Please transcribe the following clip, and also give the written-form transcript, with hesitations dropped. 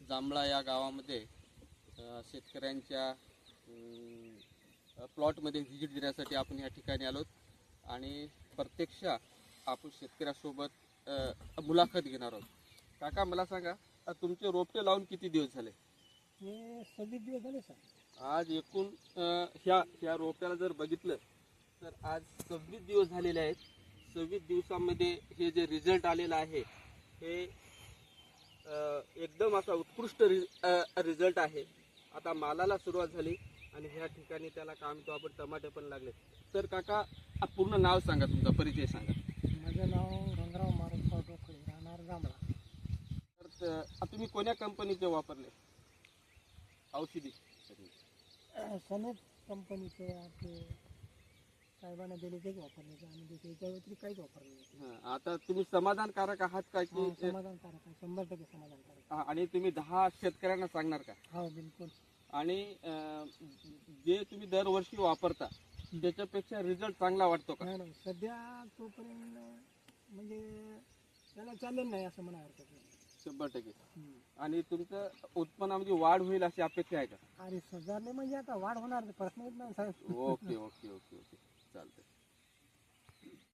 जांभळा या गावामध्ये शेतकऱ्यांच्या प्लॉटमध्ये व्हिजिट देण्यासाठी आपण या ठिकाणी आलोत आणि प्रत्यक्ष आपण शेतकऱ्यासोबत मुलाखत घेणार आहोत. काका मला सांगा, तुमचे रोपटे लावून किती दिवस झाले? हे 26 दिवस झाले सर. आज एकूण ह्या रोपट्याला जर बघितलं तर आज 26 दिवस झालेले आहेत. 26 दिवसामध्ये हे जे रिझल्ट आलेला आहे हे एकदम असा उत्कृष्ट रिझल्ट आहे. आता मालाला सुरुवात झाली आणि ह्या ठिकाणी त्याला काय म्हणतो आपण टमाटे पण लागले. तर काका पूर्ण नाव सांगा, तुमचा परिचय सांगा. माझं नाव रंगराव मारुतराव डोकळे, राहणार जांभळा. तर तुम्ही कोण्या कंपनीचे वापरले औषधी? सनेट कंपनीचे आपले साहेबांना दिले तेच वापरले आणि त्याच्या व्यतिरिक्त काहीच वापरले नाही. आता तुम्ही समाधानकारक आहात का की समाधानकारक आहे, 100% समाधानकारक. आणि तुम्ही 10 शेतकऱ्यांना सांगणार का? हो बिलकुल. आणि जे तुम्ही दरवर्षी वापरता त्याच्यापेक्षा रिझल्ट चांगला वाटतो का? नाही सध्या तोपर्यंत म्हणजे त्याला चालेल नाही असं म्हणा हरकत नाही. 100%. आणि तुमचं उत्पन्नामध्ये वाढ होईल अशी अपेक्षा आहे का? आणि सुधारणे म्हणजे आता वाढ होणार प्रश्न येत नाही साहेब. ओके ओके ओके ओके चालतंय.